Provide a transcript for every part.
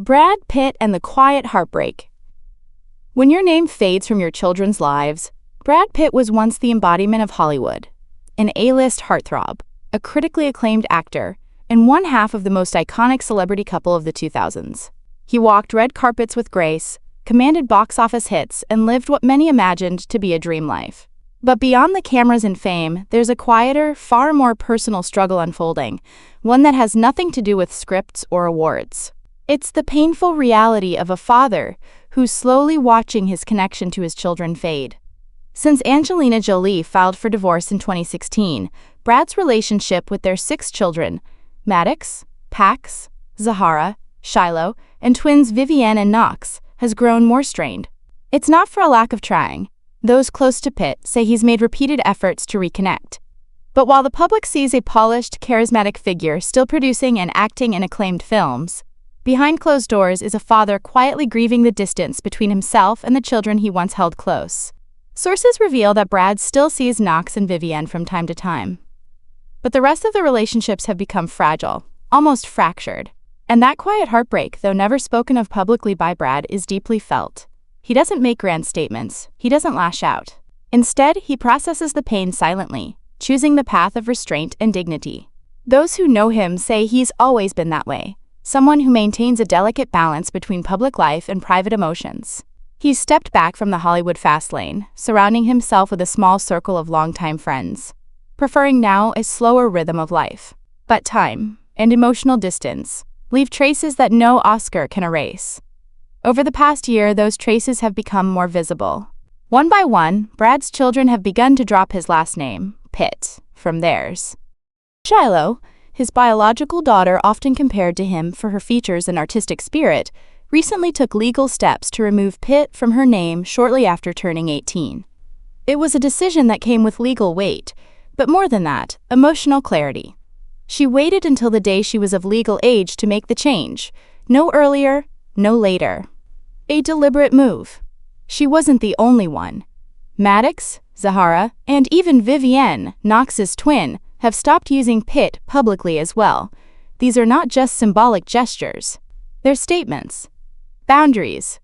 Brad Pitt and the Quiet Heartbreak. When your name fades from your children's lives, Brad Pitt was once the embodiment of Hollywood, an A-list heartthrob, a critically acclaimed actor, and one half of the most iconic celebrity couple of the 2000s. He walked red carpets with grace, commanded box office hits, and lived what many imagined to be a dream life. But beyond the cameras and fame, there's a quieter, far more personal struggle unfolding, one that has nothing to do with scripts or awards. It's the painful reality of a father who's slowly watching his connection to his children fade. Since Angelina Jolie filed for divorce in 2016, Brad's relationship with their 6 children, Maddox, Pax, Zahara, Shiloh, and twins Vivienne and Knox, has grown more strained. It's not for a lack of trying. Those close to Pitt say he's made repeated efforts to reconnect. But while the public sees a polished, charismatic figure still producing and acting in acclaimed films, behind closed doors is a father quietly grieving the distance between himself and the children he once held close. Sources reveal that Brad still sees Knox and Vivienne from time to time. But the rest of the relationships have become fragile, almost fractured. And that quiet heartbreak, though never spoken of publicly by Brad, is deeply felt. He doesn't make grand statements, he doesn't lash out. Instead, he processes the pain silently, choosing the path of restraint and dignity. Those who know him say he's always been that way. Someone who maintains a delicate balance between public life and private emotions. He's stepped back from the Hollywood fast lane, surrounding himself with a small circle of longtime friends, preferring now a slower rhythm of life. But time and emotional distance leave traces that no Oscar can erase. Over the past year, those traces have become more visible. One by one, Brad's children have begun to drop his last name, Pitt, from theirs. Shiloh, his biological daughter often compared to him for her features and artistic spirit, recently took legal steps to remove Pitt from her name shortly after turning 18. It was a decision that came with legal weight, but more than that, emotional clarity. She waited until the day she was of legal age to make the change, no earlier, no later. A deliberate move. She wasn't the only one. Maddox, Zahara, and even Vivienne, Knox's twin, have stopped using Pitt publicly as well. These are not just symbolic gestures. They're statements, boundaries,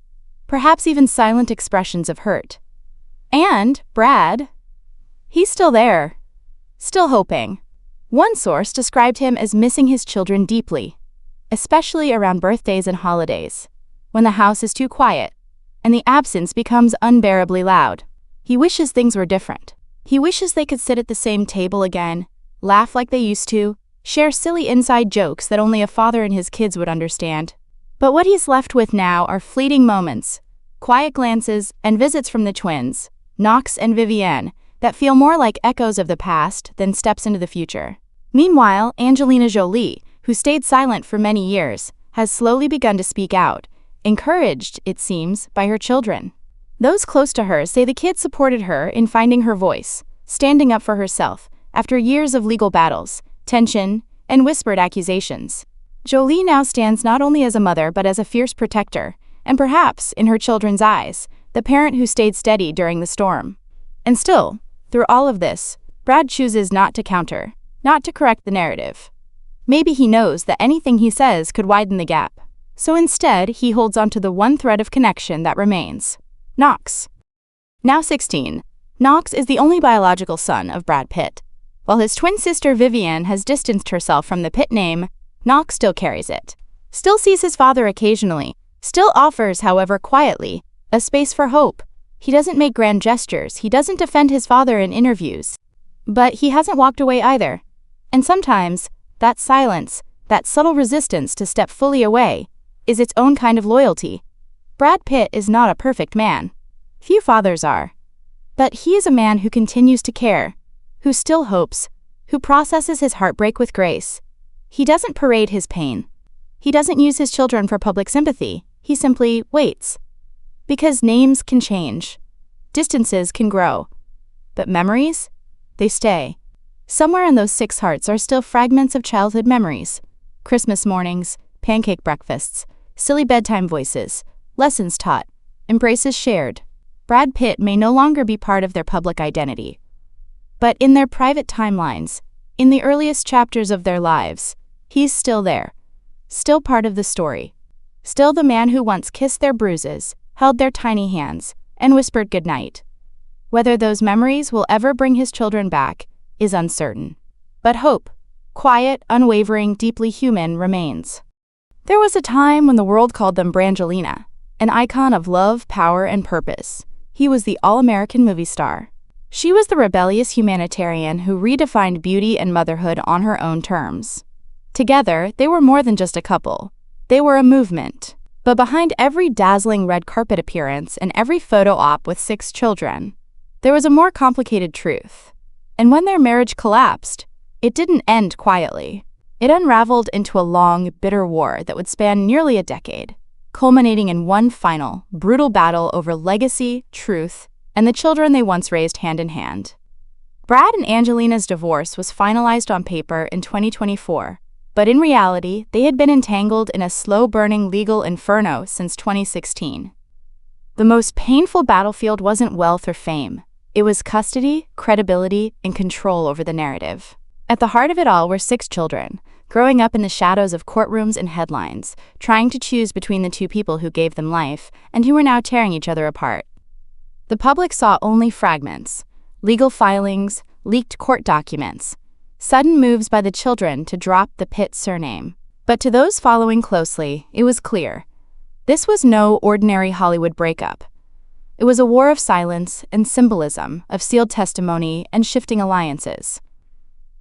perhaps even silent expressions of hurt. And Brad, he's still there, still hoping. One source described him as missing his children deeply, especially around birthdays and holidays, when the house is too quiet and the absence becomes unbearably loud. He wishes things were different. He wishes they could sit at the same table again, laugh like they used to, share silly inside jokes that only a father and his kids would understand. But what he's left with now are fleeting moments, quiet glances, and visits from the twins, Knox and Vivienne, that feel more like echoes of the past than steps into the future. Meanwhile, Angelina Jolie, who stayed silent for many years, has slowly begun to speak out, encouraged, it seems, by her children. Those close to her say the kids supported her in finding her voice, standing up for herself, after years of legal battles, tension, and whispered accusations. Jolie now stands not only as a mother but as a fierce protector, and perhaps, in her children's eyes, the parent who stayed steady during the storm. And still, through all of this, Brad chooses not to counter, not to correct the narrative. Maybe he knows that anything he says could widen the gap. So instead, he holds onto the one thread of connection that remains: Knox. Now 16, Knox is the only biological son of Brad Pitt. While his twin sister Vivienne has distanced herself from the Pitt name, Knox still carries it. Still sees his father occasionally, still offers, however quietly, a space for hope. He doesn't make grand gestures, he doesn't defend his father in interviews. But he hasn't walked away either. And sometimes, that silence, that subtle resistance to step fully away, is its own kind of loyalty. Brad Pitt is not a perfect man. Few fathers are. But he is a man who continues to care, who still hopes, who processes his heartbreak with grace. He doesn't parade his pain. He doesn't use his children for public sympathy. He simply waits. Because names can change. Distances can grow. But memories? They stay. Somewhere in those 6 hearts are still fragments of childhood memories. Christmas mornings, pancake breakfasts, silly bedtime voices, lessons taught, embraces shared. Brad Pitt may no longer be part of their public identity. But in their private timelines, in the earliest chapters of their lives, he's still there. Still part of the story. Still, the man who once kissed their bruises, held their tiny hands, and whispered goodnight. Whether those memories will ever bring his children back is uncertain. But hope, quiet, unwavering, deeply human, remains. There was a time when the world called them Brangelina, an icon of love, power, and purpose. He was the all-American movie star. She was the rebellious humanitarian who redefined beauty and motherhood on her own terms. Together, they were more than just a couple. They were a movement. But behind every dazzling red carpet appearance and every photo op with 6 children, there was a more complicated truth. And when their marriage collapsed, it didn't end quietly. It unraveled into a long, bitter war that would span nearly a decade, culminating in one final, brutal battle over legacy, truth, and the children they once raised hand in hand. Brad and Angelina's divorce was finalized on paper in 2024, but in reality, they had been entangled in a slow-burning legal inferno since 2016. The most painful battlefield wasn't wealth or fame. It was custody, credibility, and control over the narrative. At the heart of it all were 6 children, growing up in the shadows of courtrooms and headlines, trying to choose between the 2 people who gave them life and who were now tearing each other apart. The public saw only fragments: legal filings, leaked court documents, sudden moves by the children to drop the Pitt surname. But to those following closely, it was clear. This was no ordinary Hollywood breakup. It was a war of silence and symbolism, of sealed testimony and shifting alliances.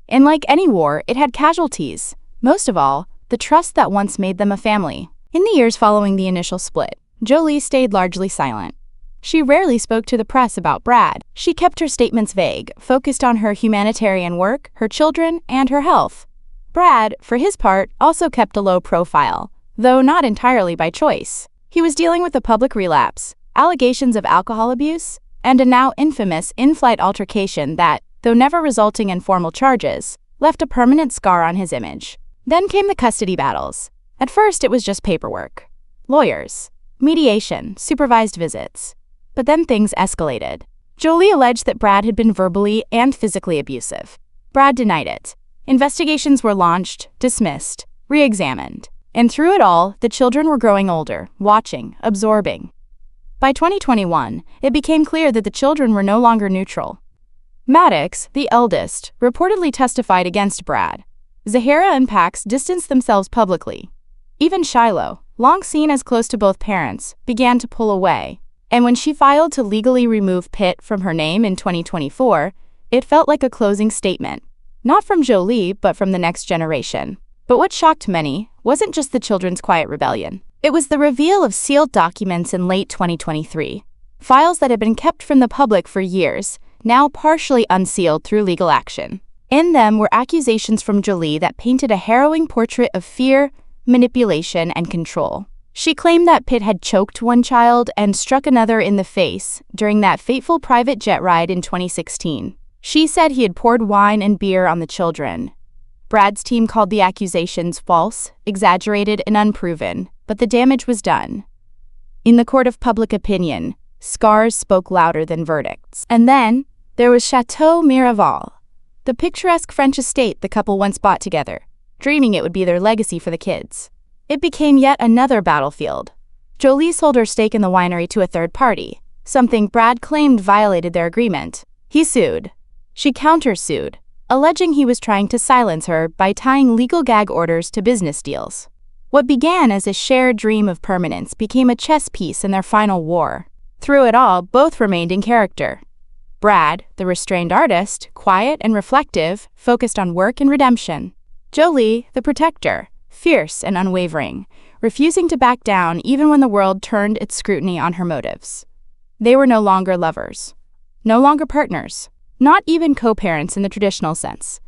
And like any war, it had casualties. Most of all, the trust that once made them a family. In the years following the initial split, Jolie stayed largely silent. She rarely spoke to the press about Brad. She kept her statements vague, focused on her humanitarian work, her children, and her health. Brad, for his part, also kept a low profile, though not entirely by choice. He was dealing with a public relapse, allegations of alcohol abuse, and a now infamous in-flight altercation that, though never resulting in formal charges, left a permanent scar on his image. Then came the custody battles. At first, it was just paperwork. Lawyers, mediation, supervised visits. But then things escalated. Jolie alleged that Brad had been verbally and physically abusive. Brad denied it. Investigations were launched, dismissed, re-examined. And through it all, the children were growing older, watching, absorbing. By 2021, it became clear that the children were no longer neutral. Maddox, the eldest, reportedly testified against Brad. Zahara and Pax distanced themselves publicly. Even Shiloh, long seen as close to both parents, began to pull away. And when she filed to legally remove Pitt from her name in 2024, it felt like a closing statement. Not from Jolie, but from the next generation. But what shocked many wasn't just the children's quiet rebellion. It was the reveal of sealed documents in late 2023. Files that had been kept from the public for years, now partially unsealed through legal action. In them were accusations from Jolie that painted a harrowing portrait of fear, manipulation, and control. She claimed that Pitt had choked one child and struck another in the face during that fateful private jet ride in 2016. She said he had poured wine and beer on the children. Brad's team called the accusations false, exaggerated, and unproven, but the damage was done. In the court of public opinion, scars spoke louder than verdicts. And then, there was Chateau Miraval, the picturesque French estate the couple once bought together, dreaming it would be their legacy for the kids. It became yet another battlefield. Jolie sold her stake in the winery to a third party, something Brad claimed violated their agreement. He sued. She countersued, alleging he was trying to silence her by tying legal gag orders to business deals. What began as a shared dream of permanence became a chess piece in their final war. Through it all, both remained in character. Brad, the restrained artist, quiet and reflective, focused on work and redemption. Jolie, the protector, fierce and unwavering, refusing to back down even when the world turned its scrutiny on her motives. They were no longer lovers, no longer partners, not even co-parents in the traditional sense.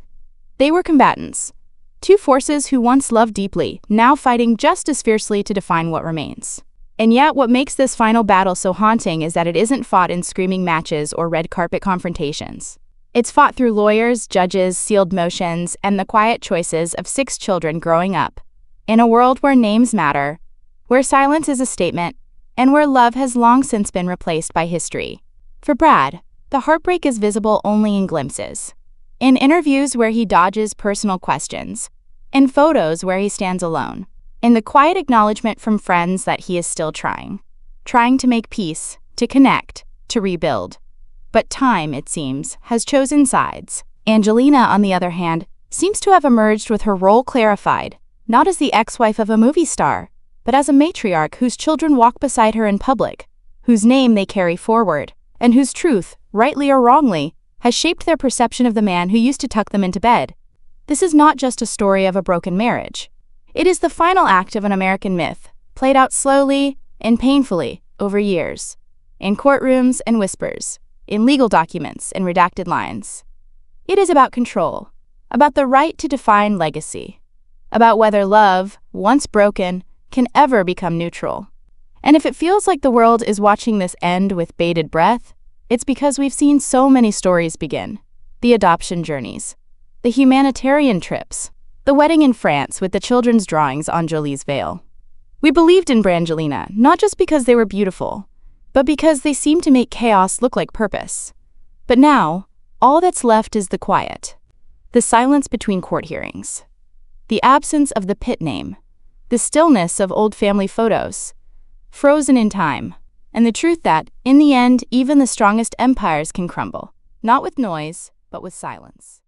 They were combatants, 2 forces who once loved deeply, now fighting just as fiercely to define what remains. And yet, what makes this final battle so haunting is that it isn't fought in screaming matches or red carpet confrontations. It's fought through lawyers, judges, sealed motions, and the quiet choices of 6 children growing up, in a world where names matter, where silence is a statement, and where love has long since been replaced by history. For Brad, the heartbreak is visible only in glimpses. In interviews where he dodges personal questions, in photos where he stands alone. in the quiet acknowledgement from friends that he is still trying to make peace, to connect, to rebuild. But time, it seems, has chosen sides. Angelina, on the other hand, seems to have emerged with her role clarified, not as the ex-wife of a movie star, but as a matriarch whose children walk beside her in public, whose name they carry forward, and whose truth, rightly or wrongly, has shaped their perception of the man who used to tuck them into bed. This is not just a story of a broken marriage. It is the final act of an American myth, played out slowly and painfully over years, in courtrooms and whispers, in legal documents and redacted lines. It is about control, about the right to define legacy, about whether love, once broken, can ever become neutral. And if it feels like the world is watching this end with bated breath, it's because we've seen so many stories begin. The adoption journeys, the humanitarian trips, the wedding in France with the children's drawings on Jolie's veil. We believed in Brangelina not just because they were beautiful, but because they seemed to make chaos look like purpose. But now, all that's left is the quiet, the silence between court hearings, the absence of the Pitt name, the stillness of old family photos, frozen in time, and the truth that, in the end, even the strongest empires can crumble, not with noise, but with silence.